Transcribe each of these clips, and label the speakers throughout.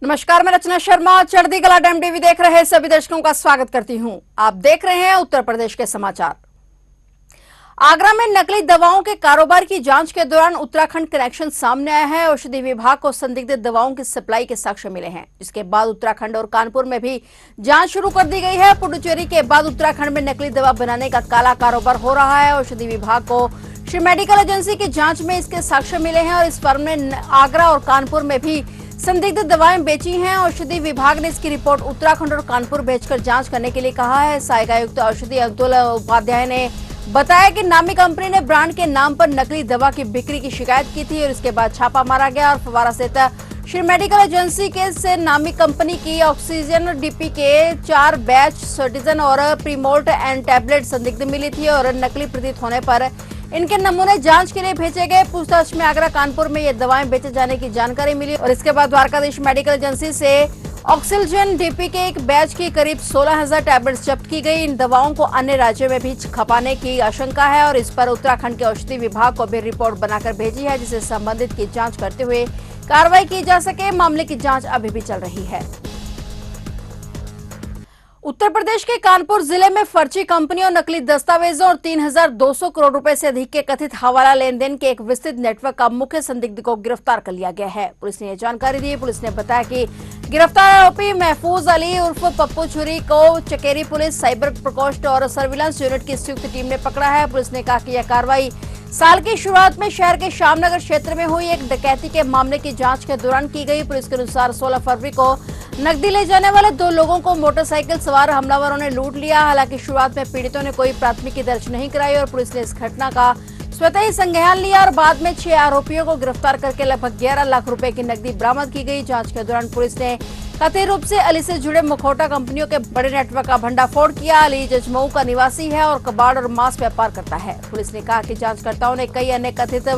Speaker 1: नमस्कार, मैं रचना शर्मा चढ़ती कला टाइम टीवी देख रहे सभी दर्शकों का स्वागत करती हूं। आप देख रहे हैं उत्तर प्रदेश के समाचार। आगरा में नकली दवाओं के कारोबार की जांच के दौरान उत्तराखंड कनेक्शन सामने आया है। औषधि विभाग को संदिग्ध दवाओं की सप्लाई के साक्ष्य मिले हैं, जिसके बाद उत्तराखंड और कानपुर में भी जांच शुरू कर दी गई है। पुडुचेरी के बाद उत्तराखंड में नकली दवा बनाने का काला कारोबार हो रहा है। औषधि विभाग को श्री मेडिकल एजेंसी की जांच में इसके साक्ष्य मिले हैं और इस फर्म ने आगरा और कानपुर में भी संदिग्ध दवाएं बेची हैं। औषधि विभाग ने इसकी रिपोर्ट उत्तराखंड और कानपुर भेजकर जांच करने के लिए कहा है। सहायक आयुक्त औषधि अतुल उपाध्याय ने बताया कि नामी कंपनी ने ब्रांड के नाम पर नकली दवा की बिक्री की शिकायत की थी और इसके बाद छापा मारा गया और फवारा स्थित श्री मेडिकल एजेंसी के से नामी कंपनी की ऑक्सीजन डीपी के 4 बैच सर्टिजन और प्रीमोल्ट एंड टैबलेट संदिग्ध मिली थी और नकली प्रतीत होने पर इनके नमूने जांच के लिए भेजे गए। पूछताछ में आगरा कानपुर में ये दवाएं बेचे जाने की जानकारी मिली और इसके बाद द्वारकाधीश मेडिकल एजेंसी से ऑक्सीजन डीपी के एक बैच की करीब 16,000 टैबलेट्स जब्त की गई। इन दवाओं को अन्य राज्यों में भी खपाने की आशंका है और इस पर उत्तराखंड के औषधि विभाग को भी रिपोर्ट बनाकर भेजी है, जिसे संबंधित की जांच करते हुए कार्रवाई की जा सके। मामले की जांच अभी भी चल रही है। उत्तर प्रदेश के कानपुर जिले में फर्जी कंपनियों, नकली दस्तावेजों और 3,200 करोड़ रुपए से अधिक के कथित हवाला लेन देन के एक विस्तृत नेटवर्क का मुख्य संदिग्ध को गिरफ्तार कर लिया गया है। पुलिस ने यह जानकारी दी। पुलिस ने बताया कि गिरफ्तार आरोपी महफूज अली उर्फ पप्पू छुरी को चकेरी पुलिस, साइबर प्रकोष्ठ और सर्विलांस यूनिट की संयुक्त टीम ने पकड़ा है। पुलिस ने कहा कि यह कार्रवाई साल की शुरुआत में शहर के श्यामनगर क्षेत्र में हुई एक डकैती के मामले की जांच के दौरान की गई। पुलिस के अनुसार 16 फरवरी को नकदी ले जाने वाले 2 लोगों को मोटरसाइकिल सवार हमलावरों ने लूट लिया। हालांकि शुरुआत में पीड़ितों ने कोई प्राथमिकी दर्ज नहीं कराई और पुलिस ने इस घटना का स्वतः ही संज्ञान लिया और बाद में 6 आरोपियों को गिरफ्तार करके लगभग 11 लाख रुपए की नकदी बरामद की गई। जांच के दौरान पुलिस ने कथित रूप से अली से जुड़े मुखौटा कंपनियों के बड़े नेटवर्क का भंडाफोड़ किया। अली जजमऊ का निवासी है और कबाड़ और मांस व्यापार करता है। पुलिस ने कहा कि जांचकर्ताओं ने कई अन्य कथित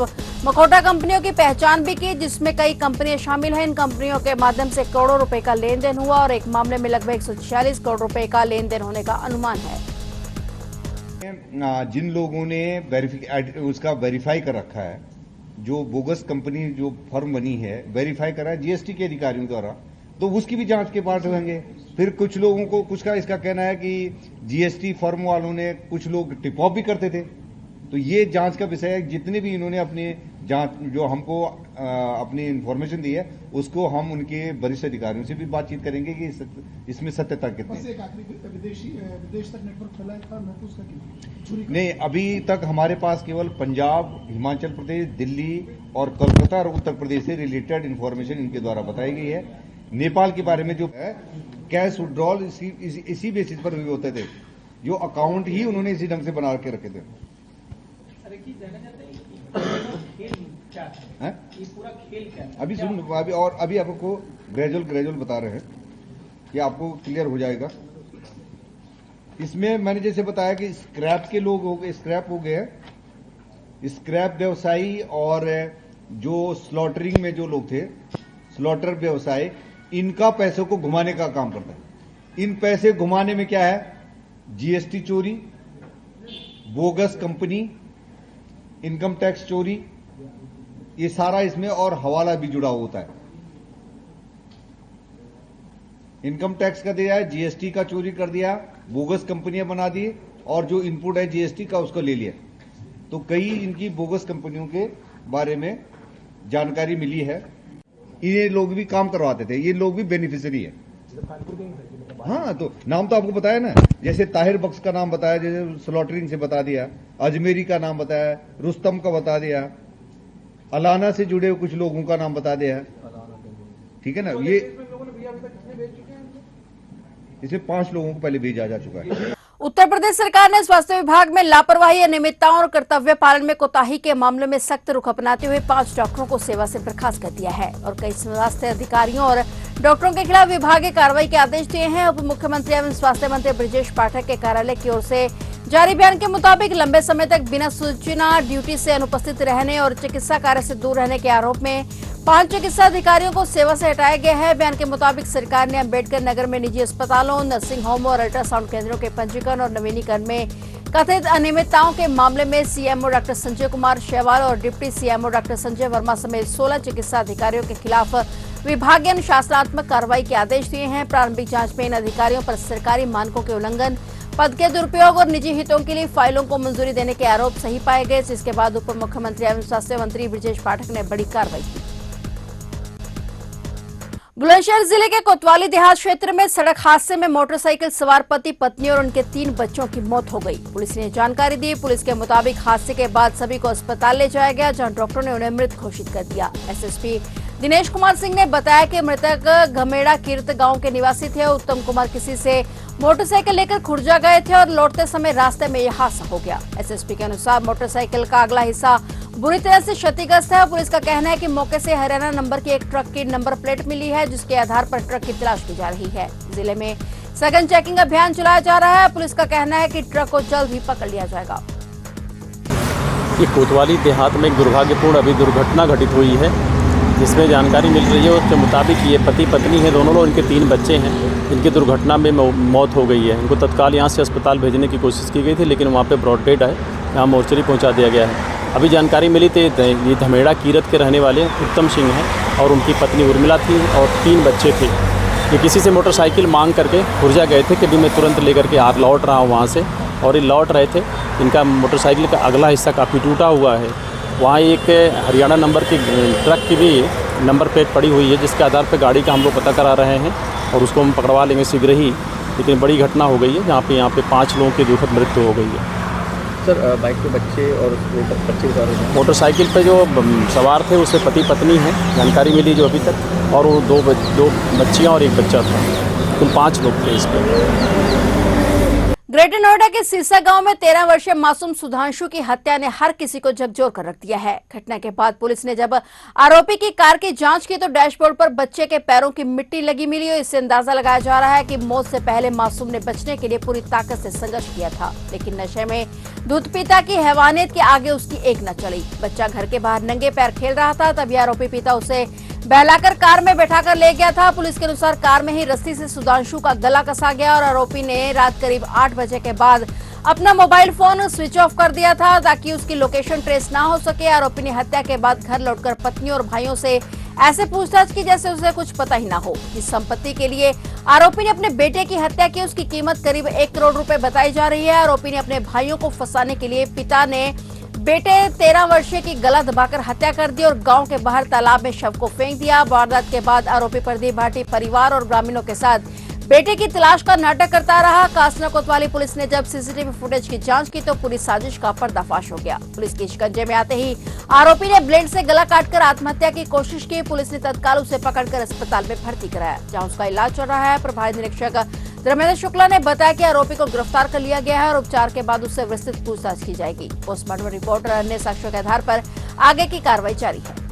Speaker 1: मुखौटा कंपनियों की पहचान भी की, जिसमें कई कंपनियां शामिल हैं। इन कंपनियों के माध्यम से करोड़ों रुपए का लेन देन हुआ और एक मामले में लगभग 146 करोड़ रुपए का लेन देन होने का अनुमान है।
Speaker 2: जिन लोगों ने उसका वेरीफाई कर रखा है, जो बोगस कंपनी जो फर्म बनी है, वेरीफाई करा है जीएसटी के अधिकारियों द्वारा, तो उसकी भी जांच के पार्ट होंगे। फिर कुछ लोगों को कुछ का इसका कहना है कि जीएसटी फर्म वालों ने कुछ लोग टिप ऑफ भी करते थे। तो ये जांच का विषय है। जितने भी इन्होंने अपनी जांच जो हमको अपनी इंफॉर्मेशन दी है, उसको हम उनके वरिष्ठ अधिकारियों से भी बातचीत करेंगे कि इसमें सत्यता कितनी है।
Speaker 3: विदेश तक नेटवर्क फैलाया था महफूज का
Speaker 2: नहीं, अभी तक हमारे पास केवल पंजाब, हिमाचल प्रदेश, दिल्ली और कोलकाता और उत्तर प्रदेश से रिलेटेड इंफॉर्मेशन इनके द्वारा बताई गई है। नेपाल के बारे में जो है कैश विड्रॉल इसी बेसिस पर भी होते थे, जो अकाउंट ही उन्होंने इसी ढंग से बना के रखे थे। अभी सुन, अभी आपको ग्रेजुअल बता रहे हैं कि आपको क्लियर हो जाएगा। इसमें मैंने जैसे बताया कि स्क्रैप के लोग हो गए, स्क्रैप हो गए, स्क्रैप व्यवसायी और जो स्लॉटरिंग में जो लोग थे, स्लॉटर व्यवसाय, इनका पैसों को घुमाने का काम करता है। इन पैसे घुमाने में क्या है, जीएसटी चोरी, बोगस कंपनी, इनकम टैक्स चोरी, ये सारा इसमें, और हवाला भी जुड़ा होता है। इनकम टैक्स का दिया है, जीएसटी का चोरी कर दिया, बोगस कंपनियां बना दी और जो इनपुट है जीएसटी का उसको ले लिया। तो कई इनकी बोगस कंपनियों के बारे में जानकारी मिली है। ये लोग भी काम करवाते थे, ये लोग भी बेनिफिशियरी है। हाँ, तो नाम तो आपको बताया ना, जैसे ताहिर बख्श का नाम बताया, जैसे स्लॉटरिंग से बता दिया, अजमेरी का नाम बताया, रुस्तम का बता दिया, अलाना से जुड़े कुछ लोगों का नाम बता दिया। ठीक है ना। ये इसे 5 लोगों को पहले भेजा जा चुका है।
Speaker 1: उत्तर प्रदेश सरकार ने स्वास्थ्य विभाग में लापरवाही, अनियमितताओं और कर्तव्य पालन में कोताही के मामले में सख्त रुख अपनाते हुए 5 डॉक्टरों को सेवा से बर्खास्त कर दिया है और कई स्वास्थ्य अधिकारियों और डॉक्टरों के खिलाफ विभागीय कार्रवाई के आदेश दिए हैं। उप मुख्यमंत्री एवं स्वास्थ्य मंत्री ब्रजेश पाठक के कार्यालय की ओर से जारी बयान के मुताबिक लंबे समय तक बिना सूचना ड्यूटी से अनुपस्थित रहने और चिकित्सा कार्य से दूर रहने के आरोप में 5 चिकित्सा अधिकारियों को सेवा से हटाया गया है। बयान के मुताबिक सरकार ने अंबेडकर नगर में निजी अस्पतालों, नर्सिंग होम और अल्ट्रासाउंड केंद्रों के पंजीकरण और नवीनीकरण में कथित अनियमितताओं के मामले में सीएमओ डॉक्टर संजय कुमार शेवाल और deputy CMO doctor Sanjay Verma समेत 16 चिकित्सा अधिकारियों के खिलाफ विभागीय अनुशासनात्मक कार्रवाई के आदेश दिए हैं। प्रारंभिक जांच में इन अधिकारियों पर सरकारी मानकों के उल्लंघन, पद के दुरुपयोग और निजी हितों के लिए फाइलों को मंजूरी देने के आरोप सही पाए गए, जिसके बाद उप मुख्यमंत्री एवं स्वास्थ्य मंत्री ब्रजेश पाठक ने बड़ी कार्रवाई की। बुलंदशहर जिले के कोतवाली देहात क्षेत्र में सड़क हादसे में मोटरसाइकिल सवार पति पत्नी और उनके 3 बच्चों की मौत हो गई। पुलिस ने जानकारी दी। पुलिस के मुताबिक हादसे के बाद सभी को अस्पताल ले जाया गया, जहां डॉक्टरों ने उन्हें मृत घोषित कर दिया। एसएसपी दिनेश कुमार सिंह ने बताया कि मृतक घमेड़ा कीर्त गांव के निवासी थे। उत्तम कुमार किसी से मोटरसाइकिल लेकर खुर्जा गए थे और लौटते समय रास्ते में यह हादसा हो गया। एसएसपी के अनुसार मोटरसाइकिल का अगला हिस्सा बुरी तरह से क्षतिग्रस्त है। पुलिस का कहना है कि मौके से हरियाणा नंबर की एक ट्रक की नंबर प्लेट मिली है, जिसके आधार पर ट्रक की तलाश की जा रही है। जिले में सघन चेकिंग अभियान चलाया जा रहा है। पुलिस का कहना है कि ट्रक को जल्द ही पकड़ लिया जाएगा।
Speaker 4: ये कोतवाली देहात में एक दुर्भाग्यपूर्ण अभी दुर्घटना घटित हुई है, जिसमें जानकारी मिल रही है उसके मुताबिक ये पति पत्नी है, दोनों लोग, इनके 3 बच्चे हैं। इनकी दुर्घटना में मौत हो गई है। इनको तत्काल यहाँ से अस्पताल भेजने की कोशिश की गई थी, लेकिन वहाँ पे ब्रॉड डेड है, यहाँ मोर्चरी पहुँचा दिया गया है। अभी जानकारी मिली थी ये धमेड़ा कीरत के रहने वाले उत्तम सिंह हैं और उनकी पत्नी उर्मिला थी और 3 बच्चे थे। ये किसी से मोटरसाइकिल मांग करके खुर्जा गए थे कि भी मैं तुरंत लेकर के आप लौट रहा हूँ वहाँ से, और ये लौट रहे थे। इनका मोटरसाइकिल का अगला हिस्सा काफ़ी टूटा हुआ है। वहाँ एक हरियाणा नंबर की ट्रक की भी नंबर प्लेट पड़ी हुई है, जिसके आधार पर गाड़ी का हम लोग पता करा रहे हैं और उसको हम पकड़वा लेंगे शीघ्र ही। लेकिन बड़ी घटना हो गई है जहाँ पे यहाँ पे 5 लोगों की दुखद मृत्यु हो गई है।
Speaker 5: सर, बाइक पे बच्चे और बच्चे उतार रहे हैं।
Speaker 4: मोटरसाइकिल पे जो सवार थे उससे पति पत्नी हैं, जानकारी मिली जो अभी तक, और वो 2 बच्चियाँ और 1 बच्चा था। कुल 5 लोग थे इस पर।
Speaker 1: ग्रेटर नोएडा के सीसा गांव में 13 वर्षीय मासूम सुधांशु की हत्या ने हर किसी को झकझोर कर रख दिया है। घटना के बाद पुलिस ने जब आरोपी की कार की जांच की तो डैशबोर्ड पर बच्चे के पैरों की मिट्टी लगी मिली। इससे अंदाजा लगाया जा रहा है कि मौत से पहले मासूम ने बचने के लिए पूरी ताकत से संघर्ष किया था, लेकिन नशे में दूध पिता की हैवानियत के आगे उसकी एक न चली। बच्चा घर के बाहर नंगे पैर खेल रहा था, तभी आरोपी पिता उसे बहलाकर कार में बैठाकर ले गया था। पुलिस के अनुसार कार में ही रस्सी से सुधांशु का गला कसा गया और आरोपी ने रात करीब 8 बजे के बाद अपना मोबाइल फोन स्विच ऑफ कर दिया था ताकि उसकी लोकेशन ट्रेस ना हो सके। आरोपी ने हत्या के बाद घर लौटकर पत्नी और भाइयों से ऐसे पूछताछ की जैसे उसे कुछ पता ही ना हो। इस संपत्ति के लिए आरोपी ने अपने बेटे की हत्या की। उसकी कीमत करीब 1 करोड़ रुपए बताई जा रही है। आरोपी ने अपने भाइयों को फंसाने के लिए पिता ने बेटे 13 वर्षीय की गला दबाकर हत्या कर दी और गांव के बाहर तालाब में शव को फेंक दिया। वारदात के बाद आरोपी प्रदीप भाटी परिवार और ग्रामीणों के साथ बेटे की तलाश का नाटक करता रहा। कासना कोतवाली पुलिस ने जब सीसीटीवी फुटेज की जांच की तो पूरी साजिश का पर्दाफाश हो गया। पुलिस के शिकंजे में आते ही आरोपी ने ब्लेड से गला काटकर आत्महत्या की कोशिश की। पुलिस ने तत्काल उसे पकड़कर अस्पताल में भर्ती कराया, जहां उसका इलाज चल रहा है। प्रभारी निरीक्षक धर्मेंद्र शुक्ला ने बताया कि आरोपी को गिरफ्तार कर लिया गया है और उपचार के बाद उससे विस्तृत पूछताछ की जाएगी। पोस्टमार्टम रिपोर्ट और अन्य साक्ष्यों के आधार पर आगे की कार्रवाई जारी है।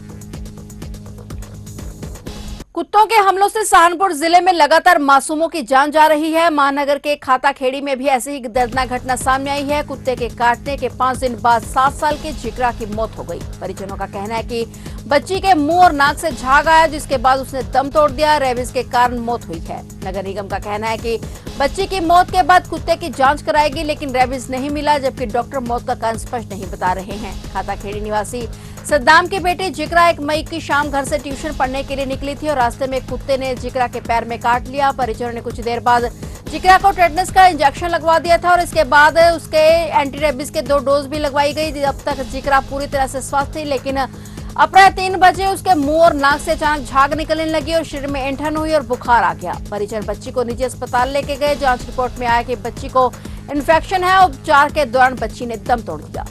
Speaker 1: कुत्तों के हमलों से सहारनपुर जिले में लगातार मासूमों की जान जा रही है। महानगर के खाताखेड़ी में भी ऐसी ही दर्दनाक घटना सामने आई है। कुत्ते के काटने के 5 दिन बाद 7 साल के जिगरा की मौत हो गई। परिजनों का कहना है कि बच्ची के मुंह और नाक से झाग आया, जिसके बाद उसने दम तोड़ दिया। रेबीज के कारण मौत हुई है। नगर निगम का कहना है कि बच्ची की मौत के बाद कुत्ते की जांच कराएगी, लेकिन रेबीज नहीं मिला, जबकि डॉक्टर मौत का कारण स्पष्ट नहीं बता रहे हैं। खाताखेड़ी निवासी सद्दाम के बेटे जिगरा 1 मई की शाम घर से ट्यूशन पढ़ने के लिए निकली थी और रास्ते में कुत्ते ने जिगरा के पैर में काट लिया। परिजनों ने कुछ देर बाद जिगरा को टेटनस का इंजेक्शन लगवा दिया था और इसके बाद उसके एंटी रेबीज के 2 डोज भी लगवाई गई। अब तक जिगरा पूरी तरह से स्वस्थ थी, लेकिन अपराह 3 बजे उसके मुंह और नाक से अचानक झाग निकलने लगी और शरीर में ऐंठन हुई और बुखार आ गया। परिजन बच्ची को निजी अस्पताल लेके गए। जांच रिपोर्ट में आया कि बच्ची को इन्फेक्शन है। उपचार के दौरान बच्ची ने दम तोड़ दिया।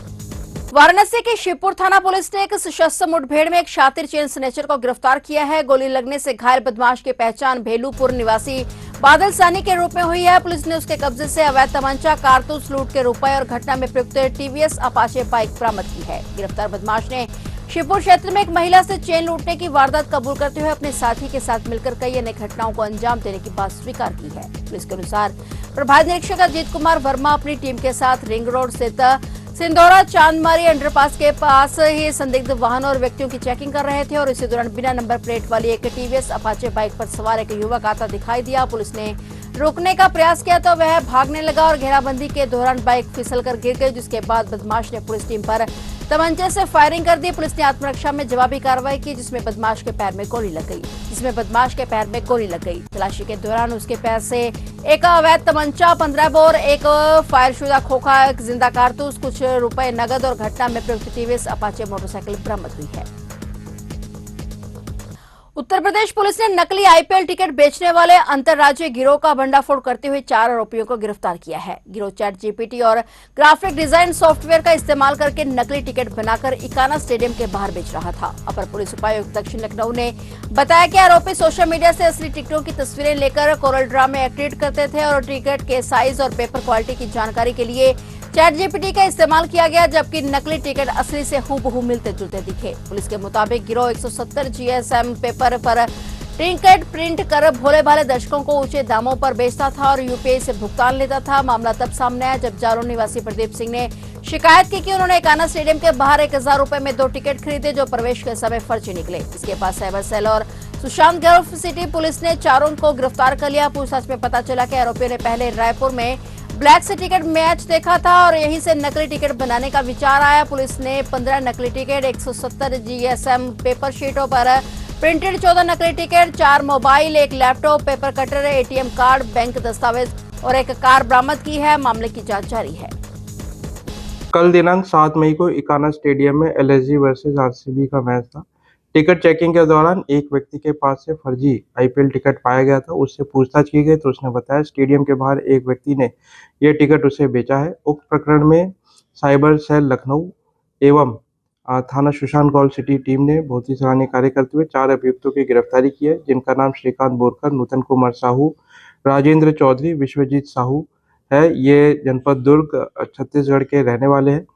Speaker 1: वाराणसी के शिवपुर थाना पुलिस ने एक सशस्त्र मुठभेड़ में एक शातिर चेन स्नेचर को गिरफ्तार किया है। गोली लगने से घायल बदमाश की पहचान भेलूपुर निवासी बादल सानी के रूप में हुई है। पुलिस ने उसके कब्जे से अवैध तमंचा, कारतूस, लूट के रुपए और घटना में प्रयुक्त टीवीएस अपाचे बाइक बरामद की है। गिरफ्तार बदमाश ने शिवपुर क्षेत्र में एक महिला से चेन लूटने की वारदात कबूल करते हुए अपने साथी के साथ मिलकर कई अन्य घटनाओं को अंजाम देने की बात स्वीकार की है। पुलिस के अनुसार प्रभारी निरीक्षक अजीत कुमार वर्मा अपनी टीम के साथ रिंग रोड स्थित सिंदौरा चांदमारी अंडरपास के पास ही संदिग्ध वाहनों और व्यक्तियों की चेकिंग कर रहे थे और इसी दौरान बिना नंबर प्लेट वाली एक टीवीएस अपाचे बाइक पर सवार एक युवक आता दिखाई दिया। पुलिस ने रोकने का प्रयास किया तो वह भागने लगा और घेराबंदी के दौरान बाइक फिसलकर गिर गई, जिसके बाद बदमाश ने पुलिस टीम पर तमंचे से फायरिंग कर दी। पुलिस ने आत्मरक्षा में जवाबी कार्रवाई की, जिसमें बदमाश के पैर में गोली लग गई। तलाशी के दौरान उसके पैर से एक अवैध तमंचा, 15 बोर, एक फायरशुदा खोखा, एक जिंदा कारतूस, कुछ रुपए नगद और घटना में प्रयुक्त टीवीएस अपाचे मोटरसाइकिल बरामद हुई है। उत्तर प्रदेश पुलिस ने नकली आईपीएल टिकट बेचने वाले अंतर्राज्यीय गिरोह का भंडाफोड़ करते हुए 4 आरोपियों को गिरफ्तार किया है। गिरोह चैट जीपीटी और ग्राफिक डिजाइन सॉफ्टवेयर का इस्तेमाल करके नकली टिकट बनाकर इकाना स्टेडियम के बाहर बेच रहा था। अपर पुलिस उपायुक्त दक्षिण लखनऊ ने बताया कि आरोपी सोशल मीडिया से असली टिकटों की तस्वीरें लेकर कोरल ड्रा में एक्टिवेट करते थे और टिकट के साइज और पेपर क्वालिटी की जानकारी के लिए चैट जीपीटी का इस्तेमाल किया गया, जबकि नकली टिकट असली से हूबहू मिलते जुलते दिखे। पुलिस के मुताबिक गिरोह 170 जीएसएम पेपर पर टिकट प्रिंट कर भोले भाले दर्शकों को ऊंचे दामों पर बेचता था और यूपीआई से भुगतान लेता था। मामला तब सामने आया जब जालौर निवासी प्रदीप सिंह ने शिकायत की कि उन्होंने इकाना स्टेडियम के बाहर 1000 रुपए में 2 टिकट खरीदे, जो प्रवेश के समय फर्जी निकले। इसके बाद साइबर सेल और सुशांत गल्फ सिटी पुलिस ने चारों को गिरफ्तार कर लिया। पूछताछ में पता चला कि आरोपियों ने पहले रायपुर में ब्लैक से टिकट मैच देखा था और यहीं से नकली टिकट बनाने का विचार आया। पुलिस ने 15 नकली टिकट, 170 जीएसएम पेपर शीटों पर प्रिंटेड 14 नकली ticket, 4 mobile, 1 laptop, paper cutter, ATM card, bank दस्तावेज और एक कार बरामद की है। मामले की जांच जारी है।
Speaker 6: कल दिनांक 7 मई को इकाना स्टेडियम में एलएसजी वर्सेस आरसीबी का मैच था। टिकट चेकिंग के दौरान एक व्यक्ति के पास से फर्जी आईपीएल टिकट पाया गया था। उससे पूछताछ की गई तो उसने बताया स्टेडियम के बाहर एक व्यक्ति ने यह टिकट उसे बेचा है। उक्त प्रकरण में साइबर सेल लखनऊ एवं थाना सुशांत गौल सिटी टीम ने बहुत ही सराहनीय कार्य करते हुए 4 अभियुक्तों की गिरफ्तारी की है, जिनका नाम श्रीकांत बोरकर, नूतन कुमार साहू, राजेंद्र चौधरी, विश्वजीत साहू है। ये जनपद दुर्ग छत्तीसगढ़ के रहने वाले हैं।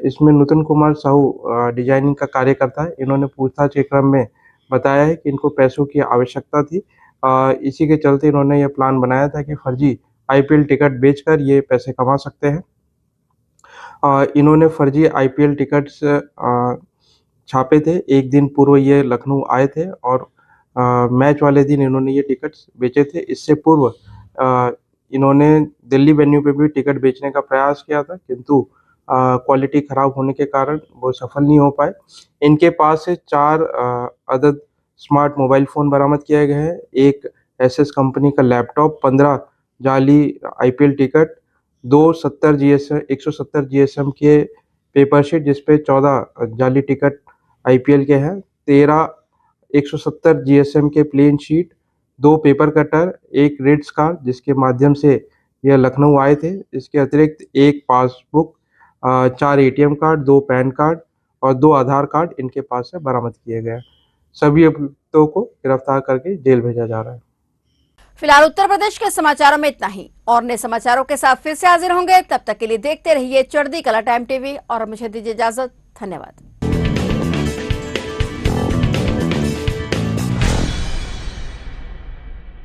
Speaker 6: इसमें नूतन कुमार साहू डिजाइनिंग का कार्य करता है। इन्होंने पूछताछ के क्रम में बताया है कि इनको पैसों की आवश्यकता थी। इसी के चलते इन्होंने ये प्लान बनाया था कि फर्जी आईपीएल टिकट बेचकर ये पैसे कमा सकते हैं। इन्होंने फर्जी आईपीएल टिकट्स छापे थे। एक दिन पूर्व ये लखनऊ आए थे और मैच वाले दिन इन्होंने ये टिकट्स बेचे थे। इससे पूर्व इन्होंने दिल्ली वेन्यू पे भी टिकट बेचने का प्रयास किया था, किंतु क्वालिटी खराब होने के कारण वो सफल नहीं हो पाए। इनके पास से 4 अदद स्मार्ट मोबाइल फ़ोन बरामद किए गए हैं, एक एसएस कंपनी का लैपटॉप, 15 जाली आईपीएल टिकट, 170 जीएसएम के पेपर शीट जिस पे 14 जाली टिकट आईपीएल के हैं, 13 170 जीएसएम के प्लेन शीट, 2 पेपर कटर, 1 रिट्स कार्ड जिसके माध्यम से यह लखनऊ आए थे। इसके अतिरिक्त 1 passbook, 4 ATM card, 2 pan card और 2 आधार कार्ड इनके पास से बरामद किए गए। सभी अभियुक्तों को गिरफ्तार करके जेल भेजा जा रहा है।
Speaker 1: फिलहाल उत्तर प्रदेश के समाचारों में इतना ही। और नए समाचारों के साथ फिर से हाजिर होंगे। तब तक के लिए देखते रहिए चढ़ती कला टाइम टीवी और मुझे दीजिए इजाजत। धन्यवाद।